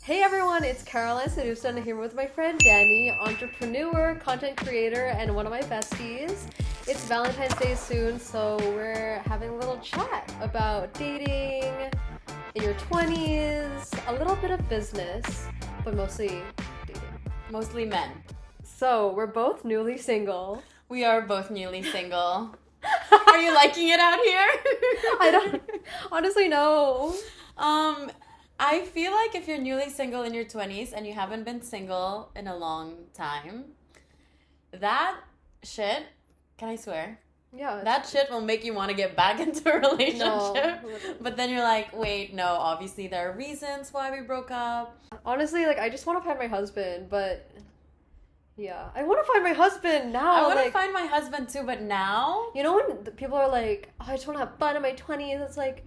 Hey everyone, it's Caroline Sedusan here with my friend Danny, entrepreneur, content creator, and one of my besties. It's Valentine's Day soon, so we're having a little chat about dating in your 20s, a little bit of business, but mostly dating. Mostly men. So, we're both newly single. We are both newly single. Are you liking it out here? I don't honestly know. I feel like if you're newly single in your 20s and you haven't been single in a long time, that shit, can I swear? Yeah. That shit will make you want to get back into a relationship. No. But then you're like, wait, no, obviously there are reasons why we broke up. Honestly, I just want to find my husband, but yeah. I want to find my husband now. I want to find my husband too, but now? You know when people are like, oh, I just want to have fun in my 20s, it's like,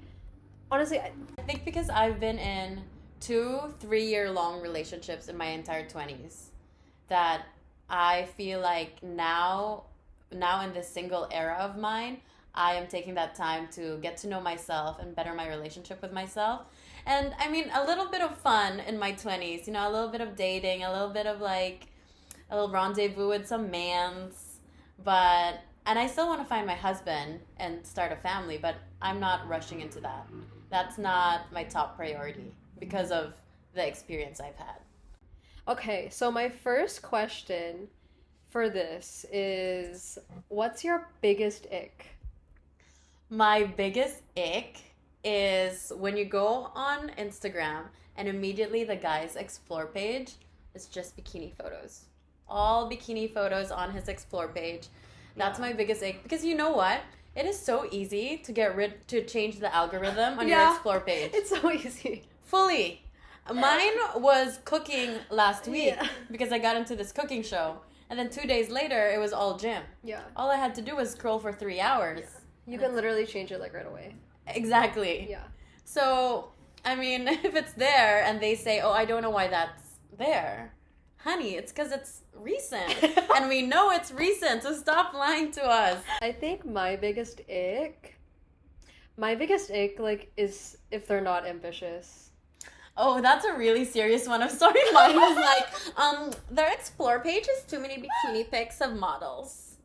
honestly, I think because I've been in 2-3 year long relationships in my entire 20s, that I feel like now in this single era of mine, I am taking that time to get to know myself and better my relationship with myself. And I mean, a little bit of fun in my 20s, a little bit of dating, a little bit of like a little rendezvous with some mans, and I still want to find my husband and start a family, but I'm not rushing into that. That's not my top priority because of the experience I've had. Okay, so my first question for this is, what's your biggest ick? My biggest ick is when you go on Instagram and immediately the guy's explore page is just bikini photos. All bikini photos on his explore page. That's my biggest ick, because you know what? It is so easy to change the algorithm on your explore page. It's so easy. Fully. Mine was cooking last week because I got into this cooking show. And then 2 days later, it was all gym. Yeah. All I had to do was scroll for 3 hours. Yeah. You can literally change it right away. Exactly. Yeah. So, I mean, if it's there and they say, oh, I don't know why that's there. Honey, it's because it's recent. And we know it's recent, so stop lying to us. I think my biggest ick, is if they're not ambitious. Oh, that's a really serious one. I'm sorry, mine was like, their explore page is too many bikini pics of models.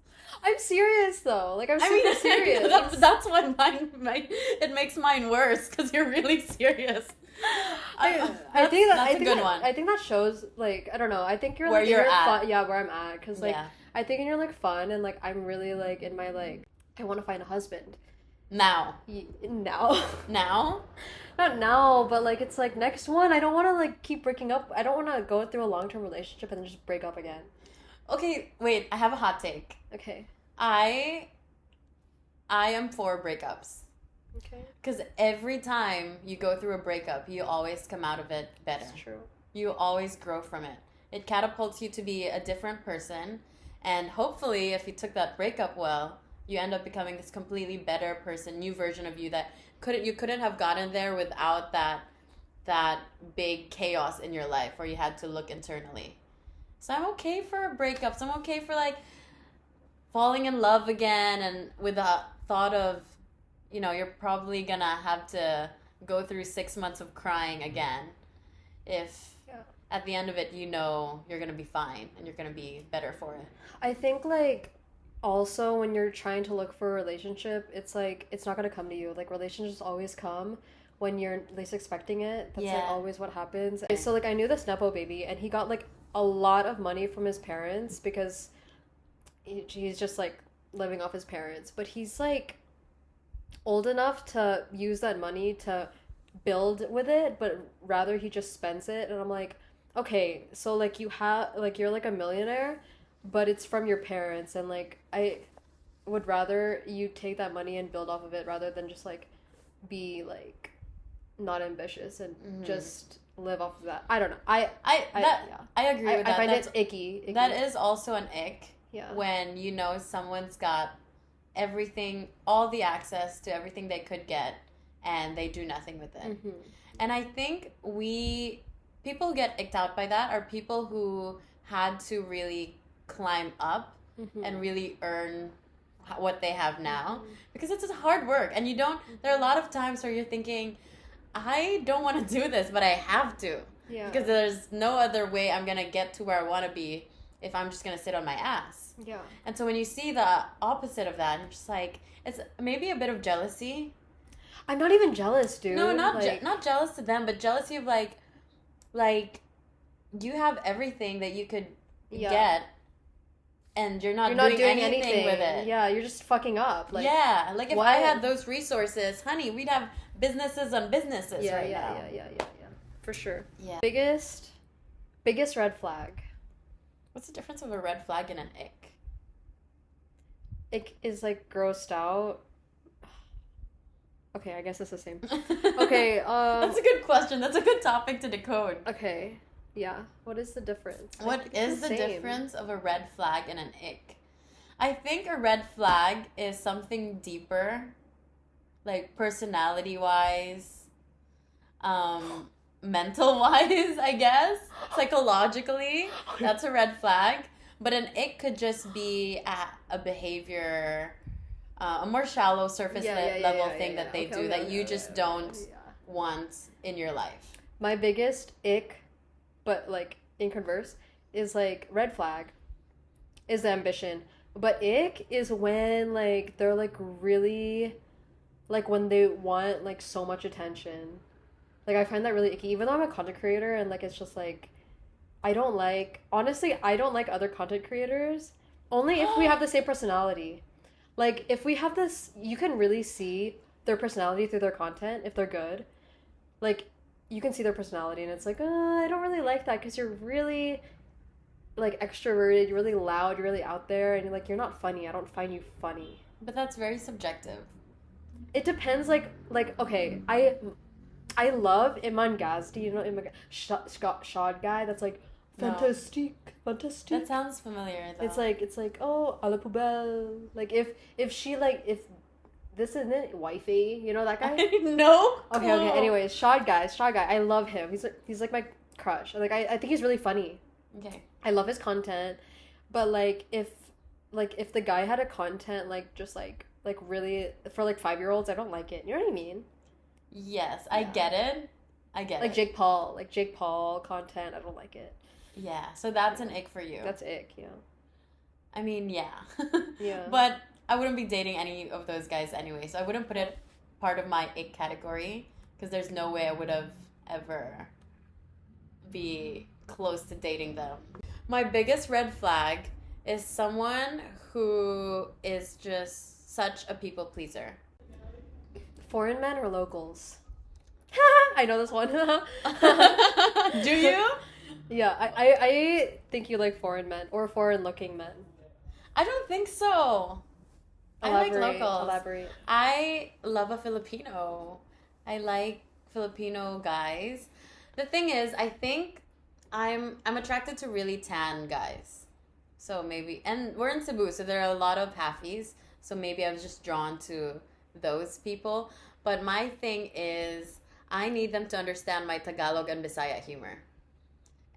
I'm serious though. I'm super serious. That's what it makes mine worse, because you're really serious. I think that's a good one. I think that shows, I don't know. I think you're where you're at. Fun, yeah, where I'm at, because I think you're fun, and I'm really in my I want to find a husband. Now. Now. Now. Not now, but it's next one. I don't want to keep breaking up. I don't want to go through a long-term relationship and then just break up again. Okay, wait. I have a hot take. Okay. I am for breakups. Okay. Because every time you go through a breakup, you always come out of it better. That's true. You always grow from it. It catapults you to be a different person. And hopefully, if you took that breakup well, you end up becoming this completely better person, new version of you that you couldn't have gotten there without that big chaos in your life where you had to look internally. So I'm okay for breakups. I'm okay for falling in love again, and with the thought of, you're probably gonna have to go through 6 months of crying again. If at the end of it, you're gonna be fine and you're gonna be better for it. I think also when you're trying to look for a relationship, it's it's not gonna come to you. Relationships always come when you're least expecting it. That's always what happens. So I knew this Nepo baby, and he got a lot of money from his parents because he's just living off his parents, but he's old enough to use that money to build with it, but rather he just spends it. And I'm okay, so you have you're a millionaire, but it's from your parents, and I would rather you take that money and build off of it rather than just be not ambitious and just live off of that. I don't know. I agree with that. I find it icky. That is also an ick. Yeah. When someone's got everything, all the access to everything they could get, and they do nothing with it. Mm-hmm. And I think people get icked out by that are people who had to really climb up and really earn what they have now, because it's hard work, and there are a lot of times where you're thinking, I don't want to do this, but I have to. Yeah. Because there's no other way I'm going to get to where I want to be if I'm just going to sit on my ass. Yeah. And so when you see the opposite of that, I'm just like, it's maybe a bit of jealousy. I'm not even jealous, dude. No, not jealous to them, but jealousy of like you have everything that you could get, and you're not doing anything with it. Yeah, you're just fucking up. Like, yeah, like if I had those resources, honey, we'd have businesses on businesses now. Yeah. For sure. Yeah. Biggest red flag. What's the difference of a red flag and an ick? Ick is like grossed out. Okay, I guess it's the same. Okay, that's a good question. That's a good topic to decode. Okay. Yeah. What is the difference? What is the difference of a red flag and an ick? I think a red flag is something deeper, like personality-wise, mental-wise, I guess. Psychologically, that's a red flag. But an ick could just be a behavior, a more shallow surface level thing that they do that you just don't want in your life. My biggest ick, but like in converse, is like red flag is the ambition. But ick is when like they're like really like when they want like so much attention. Like I find that really icky, even though I'm a content creator and like it's just like I don't like other content creators only if we have the same personality. Like if we have this, you can really see their personality through their content if they're good. Like you can see their personality and it's like, I don't really like that because you're really like extroverted, you're really loud, you're really out there, and you're like, you're not funny. I don't find you funny. But that's very subjective. It depends. Like okay, I love Iman Gazdi. You know Iman Shad guy. That's like fantastique. That sounds familiar though. It's like oh a la poubelle. Like if she like if. This isn't wifey, you know that guy? No. Okay. Anyways, Shad guy. I love him. He's like my crush. Like I think he's really funny. Okay. I love his content, but like if the guy had a content like just like really for like 5-year-olds, I don't like it. You know what I mean? Yes, I get it. Like Jake Paul content, I don't like it. Yeah, so that's an ick for you. That's ick, yeah. I mean, yeah. Yeah. But I wouldn't be dating any of those guys anyway, so I wouldn't put it part of my ick category because there's no way I would have ever be close to dating them. My biggest red flag is someone who is just such a people pleaser. Foreign men or locals? I know this one. Do you? Yeah, I think you like foreign men or foreign looking men. I don't think so. I like locals. Elaborate. I love a Filipino. I like Filipino guys. The thing is, I think I'm attracted to really tan guys. So maybe, and we're in Cebu, so there are a lot of halfies. So maybe I was just drawn to those people. But my thing is, I need them to understand my Tagalog and Bisaya humor.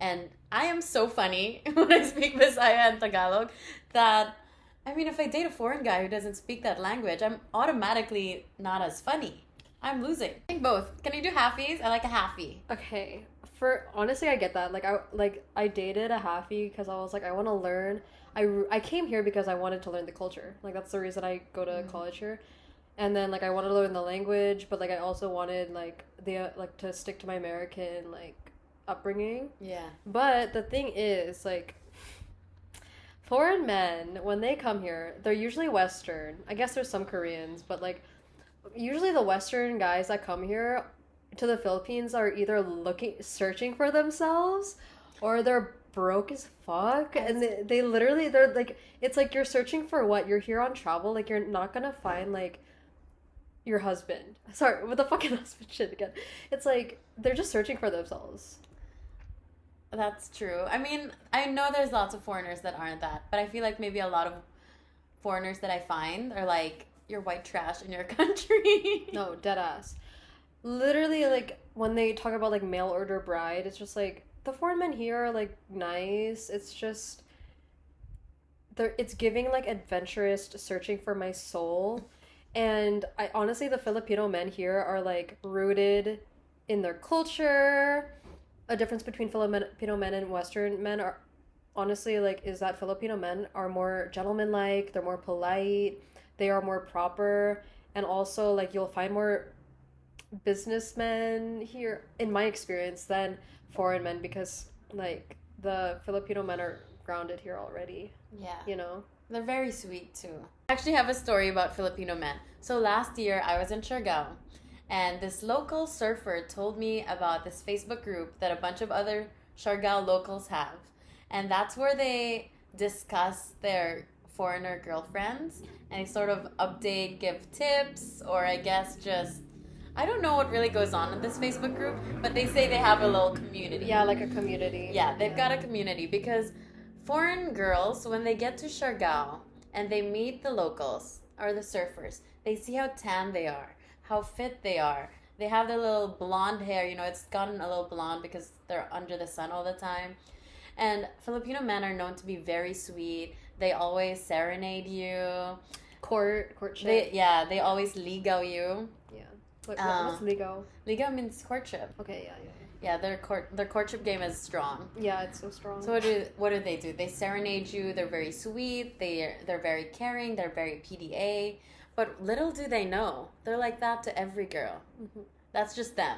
And I am so funny when I speak Bisaya and Tagalog that, I mean, if I date a foreign guy who doesn't speak that language, I'm automatically not as funny. I'm losing. I think both. Can you do halfies? I like a halfie. Okay. Honestly, I get that. I dated a halfie because I was like, I want to learn. I came here because I wanted to learn the culture. Like that's the reason I go to college here. And then like I wanted to learn the language, but like I also wanted like to stick to my American like upbringing. Yeah. But the thing is like foreign men, when they come here, they're usually Western. I guess there's some Koreans, but like usually the Western guys that come here to the Philippines are either searching for themselves or they're broke as fuck. And they're like, it's like you're searching for what? You're here on travel. Like you're not gonna find like your husband. Sorry, with the fucking husband shit again. It's like they're just searching for themselves. That's true. I mean, I know there's lots of foreigners that aren't that, but I feel like maybe a lot of foreigners that I find are like, you're white trash in your country. No, dead ass. Literally, like, when they talk about, like, mail order bride, it's just like, the foreign men here are, like, nice. It's just, it's giving, like, adventurous, searching for my soul. And I honestly, the Filipino men here are, like, rooted in their culture. a difference between Filipino men and Western men are honestly like is that Filipino men are more gentlemanlike, they're more polite, they are more proper, and also like you'll find more businessmen here in my experience than foreign men because like the Filipino men are grounded here already. Yeah. You know? They're very sweet too. I actually have a story about Filipino men. So last year I was in Siargao and this local surfer told me about this Facebook group that a bunch of other Siargao locals have. And that's where they discuss their foreigner girlfriends and they sort of update, give tips, or I guess just I don't know what really goes on in this Facebook group, but they say they have a little community. Yeah, like a community. Yeah, they've got a community because foreign girls, when they get to Siargao and they meet the locals or the surfers, they see how tan they are, how fit they are. They have their little blonde hair, you know, it's gotten a little blonde because they're under the sun all the time. And Filipino men are known to be very sweet. They always serenade you. Courtship. They always ligaw you. Yeah. What's ligaw? Ligaw means courtship. Okay, yeah. Yeah, their courtship game is strong. Yeah, it's so strong. So what do they do? They serenade you. They're very sweet. They're very caring. They're very PDA. But little do they know, they're like that to every girl. Mm-hmm. That's just them.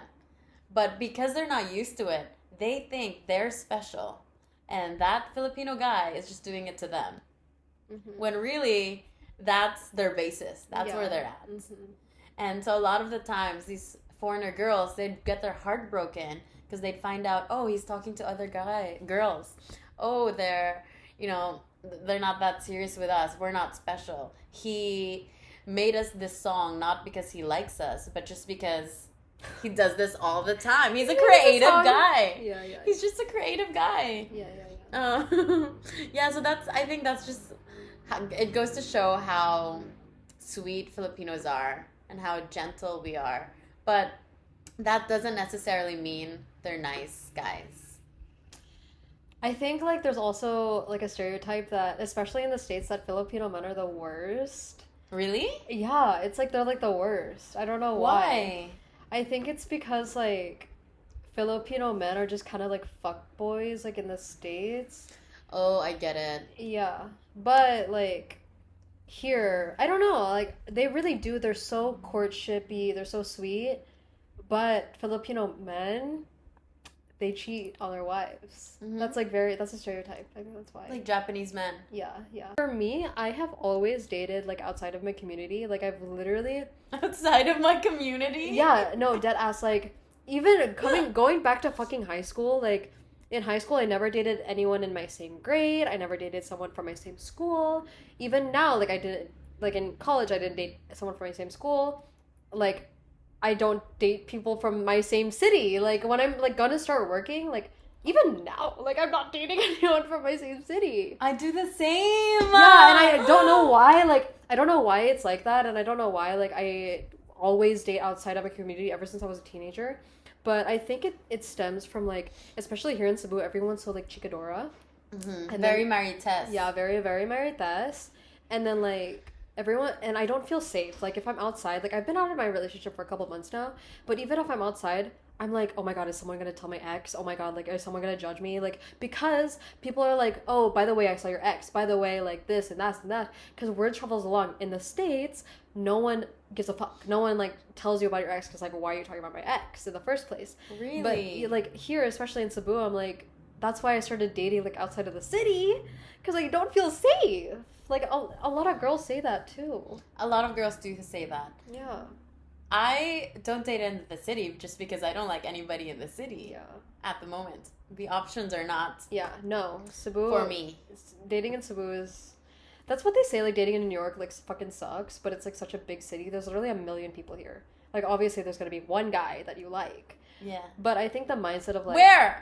But because they're not used to it, they think they're special, and that Filipino guy is just doing it to them. Mm-hmm. When really, that's their basis. That's where they're at. Mm-hmm. And so a lot of the times, these foreigner girls, they'd get their heart broken because they'd find out, oh, he's talking to other girls. Oh, they're not that serious with us. We're not special. He made us this song not because he likes us, but just because he does this all the time. He's a creative guy. Yeah. He's just a creative guy. Yeah. Yeah, so I think that's just, it goes to show how sweet Filipinos are and how gentle we are. But that doesn't necessarily mean they're nice guys. I think like there's also like a stereotype that, especially in the States, that Filipino men are the worst. Really? Yeah, it's like they're like the worst. I don't know why. I think it's because like Filipino men are just kind of like fuckboys like in the States. Oh, I get it. Yeah. But like here, I don't know, like they really do. They're so courtshipy, they're so sweet. But Filipino men, they cheat on their wives. Mm-hmm. That's a stereotype. I think that's why. Like Japanese men. Yeah. For me, I have always dated like outside of my community. Like I've literally outside of my community? Yeah, no, dead ass. Like even going back to fucking high school, like in high school I never dated anyone in my same grade. I never dated someone from my same school. Even now, like I didn't, like in college I didn't date someone from my same school. Like I don't date people from my same city. Like when I'm like gonna start working, like even now, like I'm not dating anyone from my same city. I do the same. Yeah, and I don't know why. Like I don't know why it's like that, and I don't know why like I always date outside of my community ever since I was a teenager. But I think it stems from like, especially here in Cebu, everyone's so like chikadora. Mm-hmm. And very marites. Yeah, very very marites. And then like everyone, and I don't feel safe. Like if I'm outside, like I've been out of my relationship for a couple months now, but even if I'm outside, I'm like, oh my god, is someone gonna tell my ex? Oh my god, like is someone gonna judge me? Like because people are like, oh, by the way, I saw your ex. By the way, like this and that. Because word travels along. In the States, no one gives a fuck. No one like tells you about your ex because like, why are you talking about my ex in the first place? Really? But like here, especially in Cebu, I'm like, that's why I started dating like outside of the city because like, you don't feel safe. Like a lot of girls say that too. A lot of girls do say that. Yeah. I don't date in the city just because I don't like anybody in the city. Yeah. At the moment, the options are not. Yeah. No. Cebu. For me, dating in Cebu is. That's what they say. Like dating in New York, like fucking sucks. But it's like such a big city. There's literally 1 million people here. Like obviously, there's gonna be one guy that you like. Yeah. But I think the mindset of like where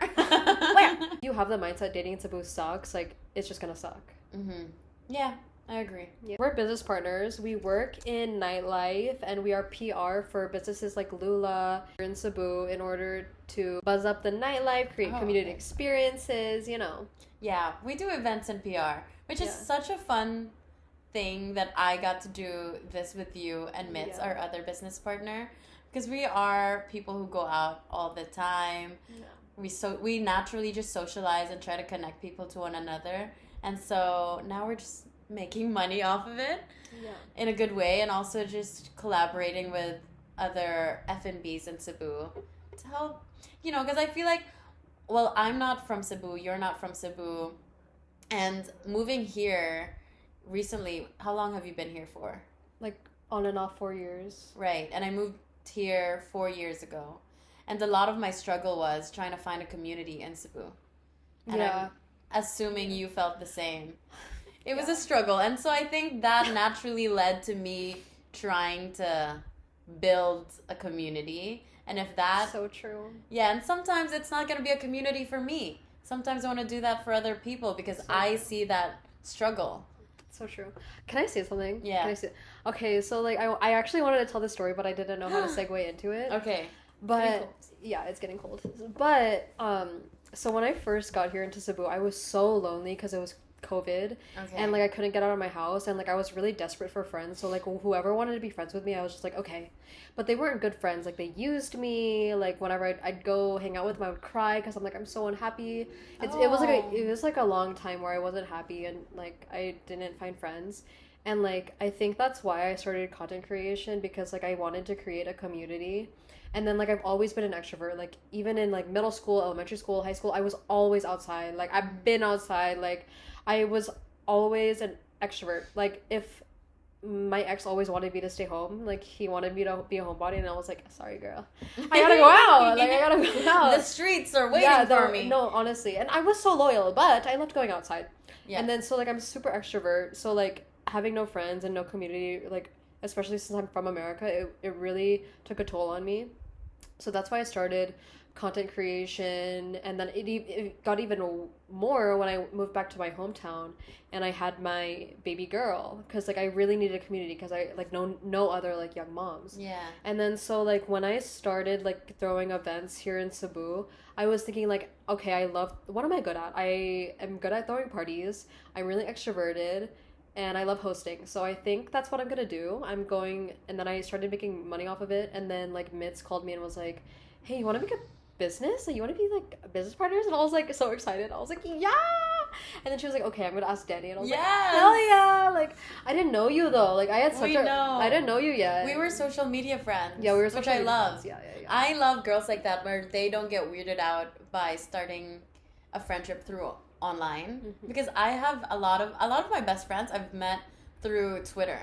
you have the mindset dating in Cebu sucks. Like it's just gonna suck. Mm-hmm. Yeah, I agree. Yeah. We're business partners. We work in nightlife and we are PR for businesses like Lula in Cebu in order to buzz up the nightlife, create community experiences, you know. Yeah, we do events in PR, which is such a fun thing that I got to do this with you and Mitz, our other business partner, because we are people who go out all the time. Yeah. we naturally just socialize and try to connect people to one another. And so now we're just making money off of it in a good way, and also just collaborating with other F&Bs in Cebu to help, because I feel like, well, I'm not from Cebu, you're not from Cebu, and moving here recently, how long have you been here for? Like on and off 4 years. Right, and I moved here 4 years ago. And a lot of my struggle was trying to find a community in Cebu. And I'm assuming you felt the same. It was a struggle. And so I think that naturally led to me trying to build a community. And if that... So true. Yeah, and sometimes it's not going to be a community for me. Sometimes I want to do that for other people because I see that struggle. So true. Can I say something? Yeah. Can I say... Okay, so like I actually wanted to tell this story, but I didn't know how to segue into it. Okay. But yeah, it's getting cold. But so when I first got here into Cebu, I was so lonely because it was COVID, and like I couldn't get out of my house, and like I was really desperate for friends. So like whoever wanted to be friends with me, I was just like, okay. But they weren't good friends. Like they used me. Like whenever I'd go hang out with them, I would cry because I'm like, I'm so unhappy. It was like a long time where I wasn't happy, and like I didn't find friends. And like I think that's why I started content creation, because like I wanted to create a community. And then, like, I've always been an extrovert. Like, even in, like, middle school, elementary school, high school, I was always outside. Like, I've been outside. Like, I was always an extrovert. Like, if my ex always wanted me to stay home, like, he wanted me to be a homebody, and I was like, sorry, girl. I gotta go out. Like, I gotta go out. The streets are waiting for me. No, honestly. And I was so loyal, but I loved going outside. Yeah. And then, so, like, I'm super extrovert. So, like, having no friends and no community, like, especially since I'm from America, it really took a toll on me. So that's why I started content creation, and then it got even more when I moved back to my hometown and I had my baby girl, because like I really needed a community because I like no other like young moms. Yeah. And then so like when I started like throwing events here in Cebu, I was thinking like, okay, what am I good at? I am good at throwing parties. I'm really extroverted. And I love hosting, so I think that's what I'm gonna do. And then I started making money off of it, and then like Mitz called me and was like, hey, you want to make a business? Like, you want to be like business partners? And I was like so excited. I was like, yeah! And then she was like, okay, I'm gonna ask Danny. And I was like, hell yeah! Like, I didn't know you though. Like, I didn't know you yet. We were social media friends. Yeah, we were social media friends. Yeah. I love girls like that where they don't get weirded out by starting a friendship through online, because I have a lot of my best friends I've met through Twitter.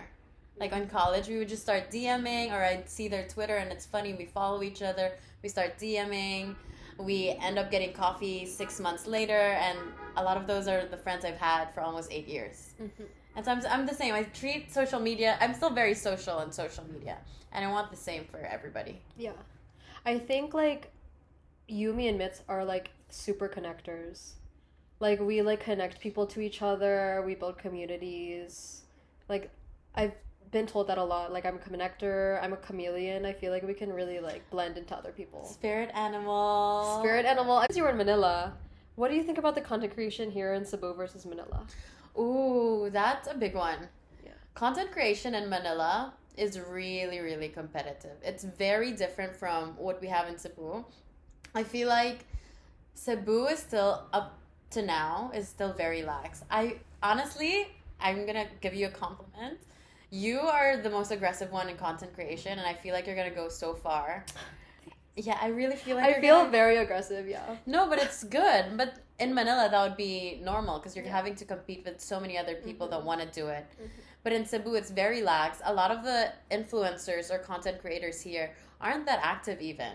Like in college, we would just start DMing, or I'd see their Twitter and it's funny, we follow each other, we start DMing, we end up getting coffee 6 months later, and a lot of those are the friends I've had for almost 8 years. And so I'm the same. I treat social media, I'm still very social on social media, and I want the same for everybody. Yeah. I think like you, me, and Mitz are like super connectors. Like, we, like, connect people to each other. We build communities. Like, I've been told that a lot. Like, I'm a connector. I'm a chameleon. I feel like we can really, like, blend into other people. Spirit animal. As you were in Manila, what do you think about the content creation here in Cebu versus Manila? Ooh, that's a big one. Yeah. Content creation in Manila is really, really competitive. It's very different from what we have in Cebu. I feel like Cebu is still to now is still very lax. I'm gonna give you a compliment. You are the most aggressive one in content creation, and I feel like you're gonna go so far. Yeah, I really feel like I feel very aggressive. Yeah. No, but it's good. But in Manila, that would be normal because you're having to compete with so many other people that want to do it. But in Cebu, it's very lax. A lot of the influencers or content creators here aren't that active even.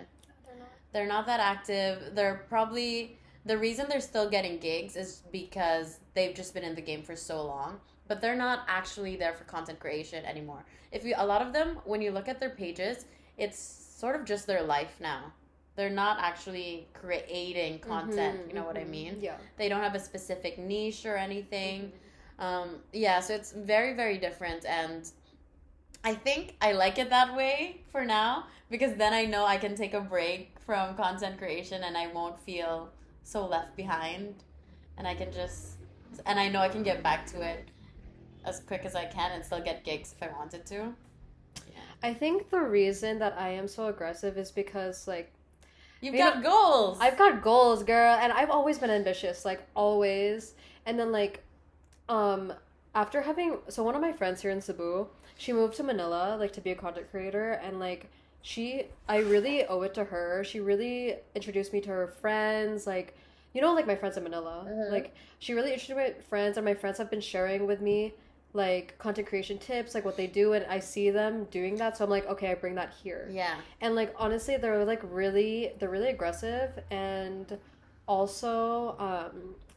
They're not that active. They're probably... The reason they're still getting gigs is because they've just been in the game for so long, but they're not actually there for content creation anymore. A lot of them, when you look at their pages, it's sort of just their life now. They're not actually creating content, you know what I mean? Yeah. They don't have a specific niche or anything. So it's very, very different, and I think I like it that way for now, because then I know I can take a break from content creation and I won't feel so left behind, and I know I can get back to it as quick as I can and still get gigs if I wanted to. I think the reason that I am so aggressive is because like You've got goals. I've got goals, girl, and I've always been ambitious, like always. And then like, after having one of my friends here in Cebu, she moved to Manila like to be a content creator, and like I really owe it to her. She really introduced me to her friends, like like my friends in Manila. Like she really introduced me to my friends, and my friends have been sharing with me like content creation tips, like what they do, and I see them doing that, so I'm like, okay, I bring that here. Yeah. And like honestly, they're really aggressive, and also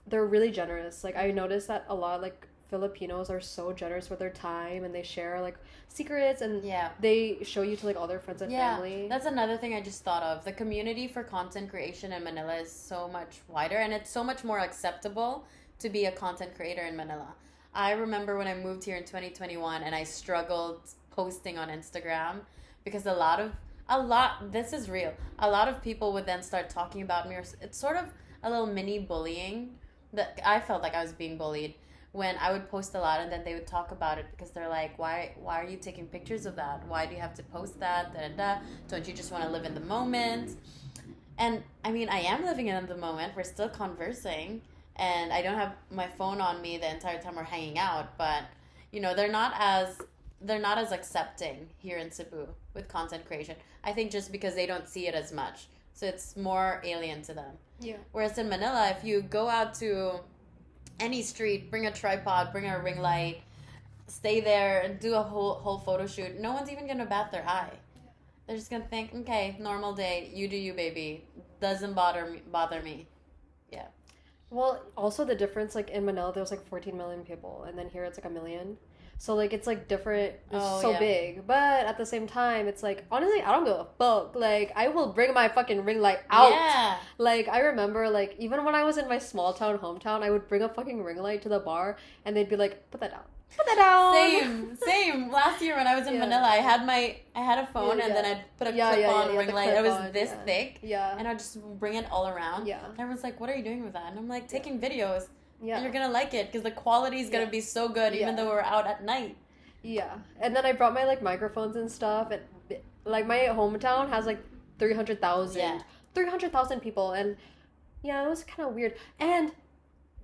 they're really generous. Like I noticed that a lot like Filipinos are so generous with their time, and they share like secrets, and they show you to like all their friends and family. That's another thing I just thought of. The community for content creation in Manila is so much wider, and it's so much more acceptable to be a content creator in Manila. I remember when I moved here in 2021 and I struggled posting on Instagram because this is real. A lot of people would then start talking about me, or it's sort of a little mini bullying that I felt like I was being bullied when I would post a lot, and then they would talk about it because they're like, why are you taking pictures of that? Why do you have to post that? Da, da, da. Don't you just want to live in the moment? And I mean, I am living in the moment. We're still conversing. And I don't have my phone on me the entire time we're hanging out, but they're not as accepting here in Cebu with content creation. I think just because they don't see it as much, so it's more alien to them. Yeah. Whereas in Manila, if you go out to any street, bring a tripod, bring a ring light, stay there and do a whole photo shoot, no one's even gonna bat their eye. They're just gonna think, okay, normal day, you do you, baby. Doesn't bother me. Yeah. Well, also the difference, like in Manila, there's like 14 million people, and then here it's like 1 million. So like it's like different, it's big. But at the same time, it's like honestly, I don't give a fuck. Like I will bring my fucking ring light out. Yeah. Like I remember, like even when I was in my small town hometown, I would bring a fucking ring light to the bar, and they'd be like, "Put that down. Put that down." Same. Last year when I was in Manila, I had a phone, and then I'd put a clip-on ring light. It was this thick. Yeah. And I'd just bring it all around. Yeah. And everyone's like, "What are you doing with that?" And I'm like, "Taking videos." Yeah. And you're gonna like it because the quality is gonna be so good, even though we're out at night. Yeah. And then I brought my like microphones and stuff, and like my hometown has like 300,000. Yeah. 300,000 people, and it was kind of weird. And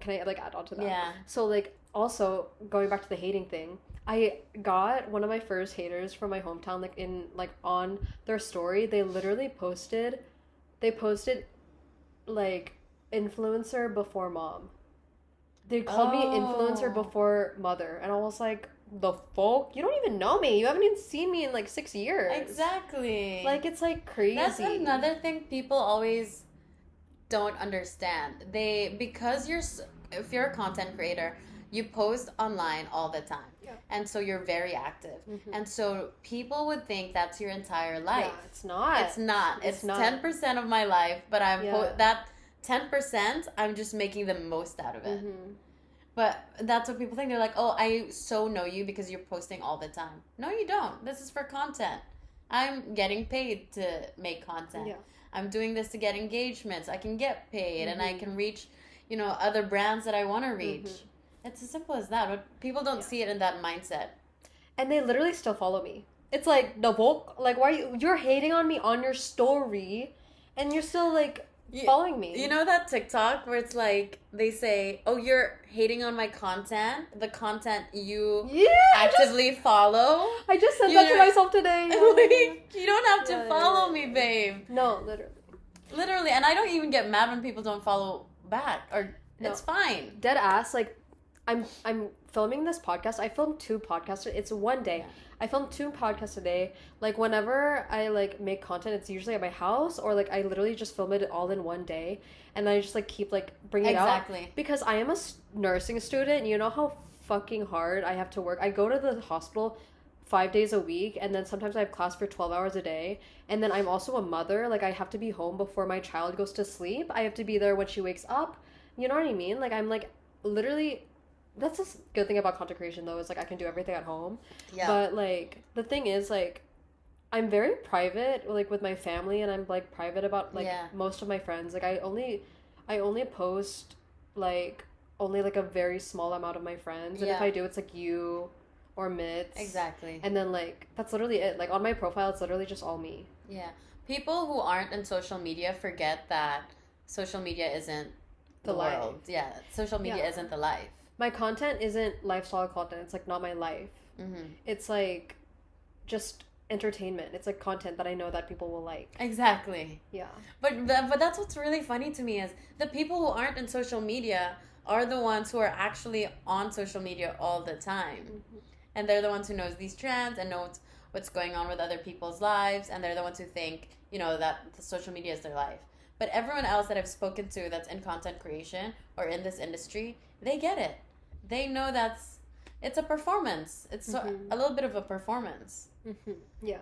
can I like add on to that? Yeah. So like also going back to the hating thing, I got one of my first haters from my hometown, like in like on their story, they literally posted like influencer before mom. They called me influencer before mother, and I was like, the fuck? You don't even know me. You haven't even seen me in like 6 years. Exactly. Like it's like crazy. That's another thing people always don't understand. If you're a content creator, you post online all the time. Yeah. And so you're very active. Mm-hmm. And so people would think that's your entire life. Yeah, it's not. It's not. It's not. 10% of my life, but that 10%, I'm just making the most out of it. Mm-hmm. But that's what people think. They're like, oh, I so know you because you're posting all the time. No, you don't. This is for content. I'm getting paid to make content. Yeah. I'm doing this to get engagements. I can get paid, and I can reach, other brands that I want to reach. Mm-hmm. It's as simple as that. But people don't see it in that mindset. And they literally still follow me. It's like, the woke, like, why are you're hating on me on your story, and you're still like following me. You know that TikTok where it's like they say, "Oh, you're hating on my content, the content you actively follow." I just said that to myself today. You don't have to follow me, babe. No, literally, and I don't even get mad when people don't follow back, or it's fine. Dead ass. Like, I'm filming this podcast. I filmed 2 podcasts. It's one day. Yeah. I film 2 podcasts a day. Like, whenever I, like, make content, it's usually at my house, or, like, I literally just film it all in one day, and then I just, like, keep, like, bringing it out. Exactly. Because I am a nursing student, you know how fucking hard I have to work. I go to the hospital 5 days a week, and then sometimes I have class for 12 hours a day, and then I'm also a mother. Like, I have to be home before my child goes to sleep. I have to be there when she wakes up. You know what I mean? Like, I'm, like, literally... That's a good thing about content creation, though, is, like, I can do everything at home. Yeah. But, like, the thing is, like, I'm very private, like, with my family, and I'm, like, private about, like, most of my friends. Like, I only post, like, only, like, a very small amount of my friends. And if I do, it's, like, you or Mitz. Exactly. And then, like, that's literally it. Like, on my profile, it's literally just all me. Yeah. People who aren't in social media forget that social media isn't the world. Yeah, social media isn't the life. My content isn't lifestyle content. It's like not my life. It's like just entertainment. It's like content that I know that people will like. Exactly. Yeah. But that's what's really funny to me is the people who aren't in social media are the ones who are actually on social media all the time. And they're the ones who knows these trends and knows what's going on with other people's lives, and they're the ones who think, you know, that the social media is their life. But everyone else that I've spoken to that's in content creation or in this industry, they get it. They know it's a performance. It's a little bit of a performance. Yeah.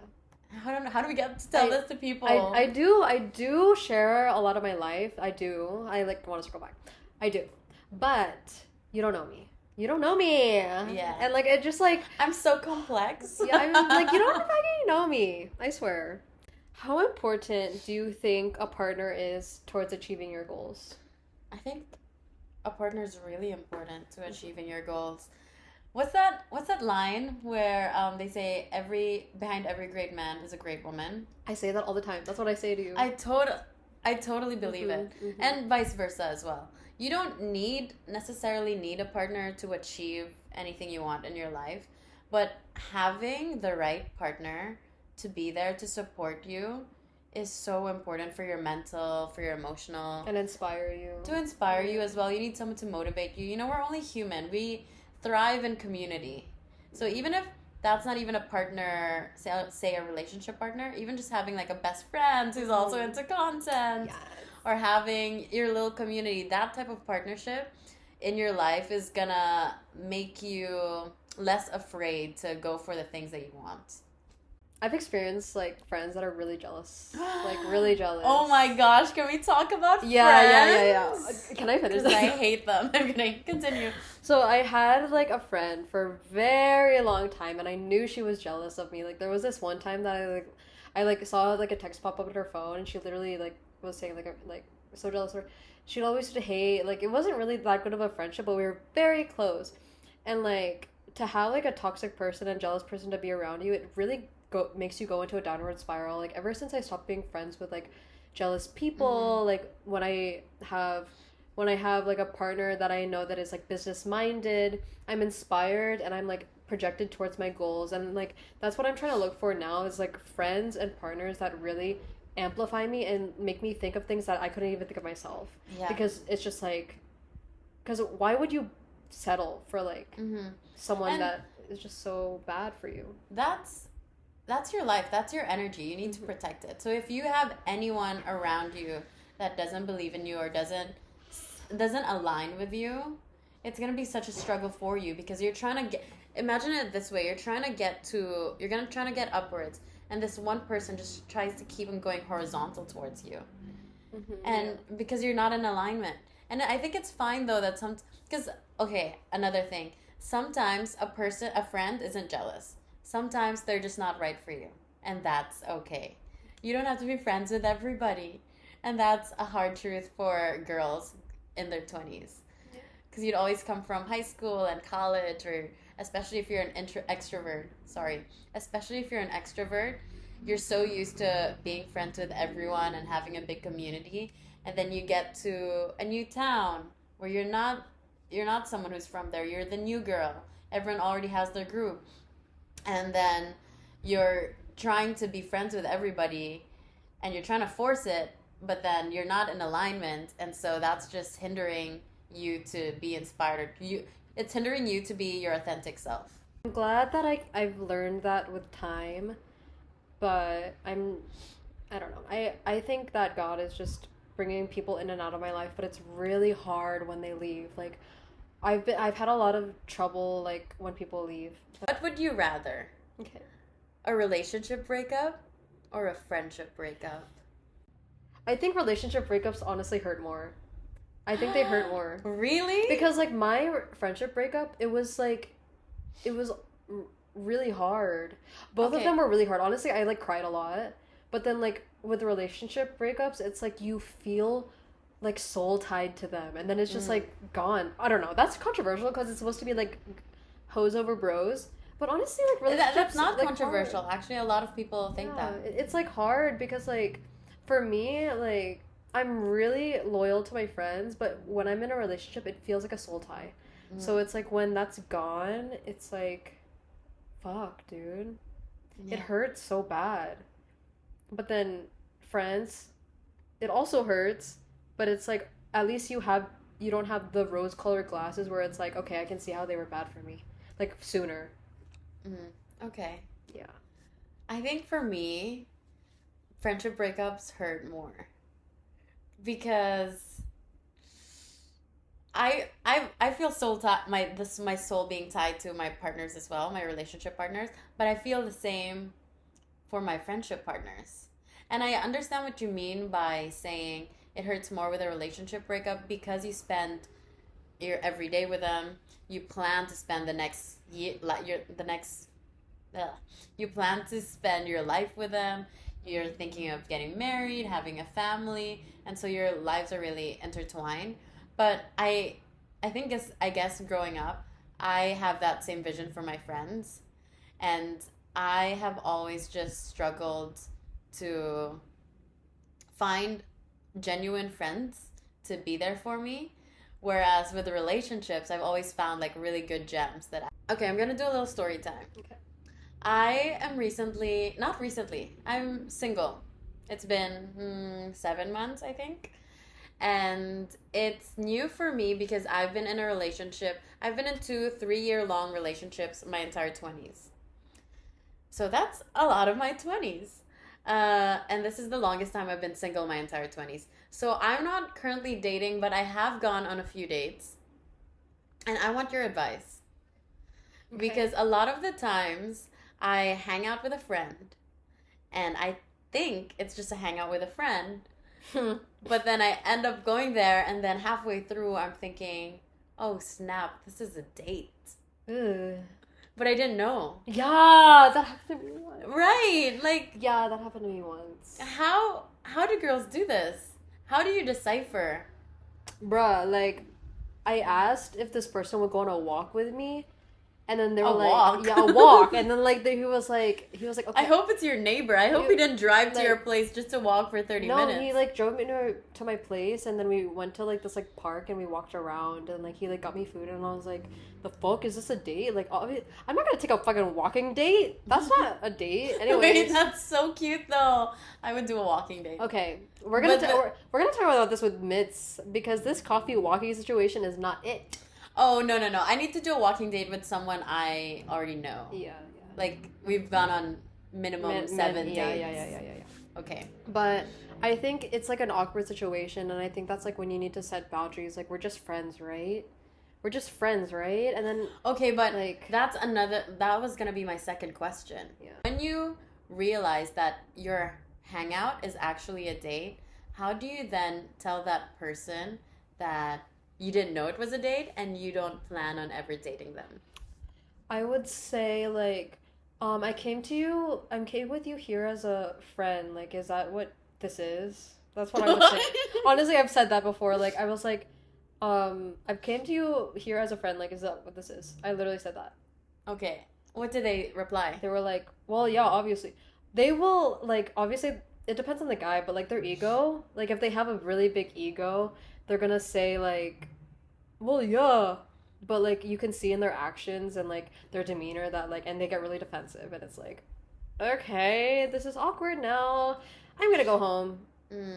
How do we get to tell this to people? I do share a lot of my life. I do. I like want to circle back. I do. But you don't know me. You don't know me. Yeah. And like it just like I'm so complex. Yeah, I'm like you don't fucking know me. I swear. How important do you think a partner is towards achieving your goals? I think a partner is really important to achieving your goals. What's that line where they say behind every great man is a great woman? I say that all the time. That's what I say to you. I totally believe it. And vice versa as well. You don't necessarily need a partner to achieve anything you want in your life, but having the right partner to be there to support you is so important for your mental, for your emotional. And inspire you. To inspire you as well. You need someone to motivate you. You know, we're only human. We thrive in community. So even if that's not even a partner, say a relationship partner, even just having like a best friend who's also into content, or having your little community, that type of partnership in your life is gonna make you less afraid to go for the things that you want. I've experienced like friends that are really jealous, like really jealous. Oh my gosh, can we talk about friends? Yeah. Can I finish? Because I hate them. I'm gonna continue. So I had like a friend for a very long time, and I knew she was jealous of me. Like there was this one time that I saw like a text pop up on her phone, and she literally like was saying like so jealous of her. She'd always hate, like it wasn't really that good of a friendship, but we were very close, and like to have like a toxic person and jealous person to be around you, it really makes you go into a downward spiral. Like ever since I stopped being friends with like jealous people, like when I have like a partner that I know that is like business minded, I'm inspired and I'm like projected towards my goals, and like that's what I'm trying to look for now is like friends and partners that really amplify me and make me think of things that I couldn't even think of myself. Because it's just like, because why would you settle for like someone that is just so bad for you? That's your life. That's your energy. You need to protect it. So if you have anyone around you that doesn't believe in you or doesn't align with you, it's going to be such a struggle for you, because you're trying to imagine it this way. You're trying to get upwards, and this one person just tries to keep them going horizontal towards you. And because you're not in alignment. And I think it's fine though that because another thing. Sometimes a friend isn't jealous. Sometimes they're just not right for you, and that's okay. You don't have to be friends with everybody, and that's a hard truth for girls in their 20s. Because you'd always come from high school and college, or especially if you're an extrovert. Especially if you're an extrovert, you're so used to being friends with everyone and having a big community, and then you get to a new town where you're not someone who's from there. You're the new girl. Everyone already has their group. And then you're trying to be friends with everybody and you're trying to force it, but then you're not in alignment, and so that's just hindering you to be inspired. It's hindering you to be your authentic self. I'm glad that I've learned that with time, but I don't know. I think that God is just bringing people in and out of my life, but it's really hard when they leave. Like I've had a lot of trouble like when people leave. What would you rather? Okay. A relationship breakup or a friendship breakup? I think relationship breakups honestly hurt more. I think they hurt more. Really? Because like my friendship breakup, it was really hard. Both of them were really hard. Honestly, I like cried a lot. But then like with relationship breakups, it's like you feel like soul tied to them, and then it's just like gone. I don't know. That's controversial because it's supposed to be like hoes over bros, But honestly, like relationships, that's not like, controversial. hard. Actually, a lot of people think that. It's like hard because like for me, like I'm really loyal to my friends, but when I'm in a relationship, it feels like a soul tie. So it's like when that's gone, it's like, fuck, dude. Yeah. It hurts so bad. But then friends, it also hurts, but it's like at least you don't have the rose-colored glasses where it's like, okay, I can see how they were bad for me. Like sooner. Okay. Yeah. I think for me, friendship breakups hurt more because I feel my soul being tied to my partners as well, my relationship partners, but I feel the same for my friendship partners. And I understand what you mean by saying it hurts more with a relationship breakup because you spend your every day with them. You plan to spend the next year, like you plan to spend your life with them. You're thinking of getting married, having a family, and so your lives are really intertwined. But I guess growing up, I have that same vision for my friends, and I have always just struggled to find genuine friends to be there for me. Whereas with the relationships, I've always found like really good gems Okay, I'm gonna do a little story time. Okay. I am not recently, I'm single. It's been 7 months, I think. And it's new for me because I've been in a relationship. I've been in 2-3 year long relationships my entire 20s. So that's a lot of my 20s. And this is the longest time I've been single my entire 20s. So I'm not currently dating, but I have gone on a few dates. And I want your advice. Okay. Because a lot of the times I hang out with a friend and I think it's just a hangout with a friend. But then I end up going there and then halfway through I'm thinking, oh snap, this is a date. Ugh. But I didn't know. Yeah, that happened to me once. Right, like... Yeah, that happened to me once. How do girls do this? How do you decipher? Bruh, like, I asked if this person would go on a walk with me. And then they were walk. Yeah, a walk. And then like he was like, okay. I hope it's your neighbor. I hope he didn't drive to your place just to walk for 30 minutes. No, he like drove me to my place, and then we went to like this like park and we walked around, and like he like got me food, and I was like, the fuck, is this a date? Like, I'm not gonna take a fucking walking date. That's not a date. Anyways. Wait, that's so cute though. I would do a walking date. Okay, we're gonna talk about this with Mitz because this coffee walking situation is not it. Oh, no. I need to do a walking date with someone I already know. Yeah. Like, we've gone on minimum 7 dates. Yeah. Okay. But I think it's, like, an awkward situation, and I think that's, like, when you need to set boundaries. Like, we're just friends, right? And then... Okay, but, like... that was gonna be my second question. Yeah. When you realize that your hangout is actually a date, how do you then tell that person that... you didn't know it was a date and you don't plan on ever dating them? I would say like, I came with you here as a friend. Like, is that what this is? That's what I would say. Honestly, I've said that before. Like, I was like, I've came to you here as a friend. Like, is that what this is? I literally said that. Okay. What did they reply? They were like, well, yeah, obviously. They will, like, obviously, it depends on the guy, but, like, their ego, like, if they have a really big ego, they're gonna say, like, well, yeah, but, like, you can see in their actions and, like, their demeanor that, like, and they get really defensive, and it's like, okay, this is awkward now, I'm gonna go home,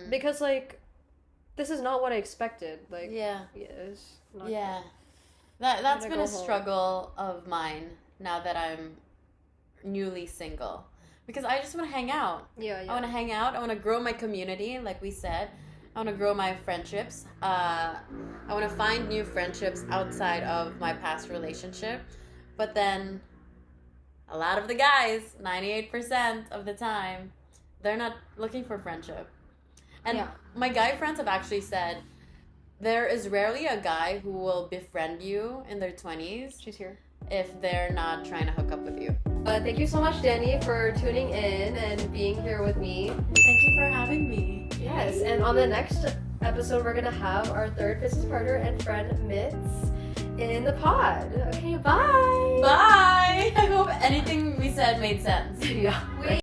because, like, this is not what I expected, like, it's not good. That's been a struggle of mine, now that I'm newly single, because I just want to hang out. Yeah. I want to hang out. I want to grow my community, like we said. I want to grow my friendships. I want to find new friendships outside of my past relationship. But then, a lot of the guys, 98% of the time, they're not looking for friendship. And my guy friends have actually said, there is rarely a guy who will befriend you in their 20s. She's here. If they're not trying to hook up with you. Thank you so much, Danny, for tuning in and being here with me. Thank you for having me. Yes, and on the next episode, we're going to have our third business partner and friend, Mitz. in the pod. Okay, bye. Bye. I hope anything we said made sense. Yeah. Wait.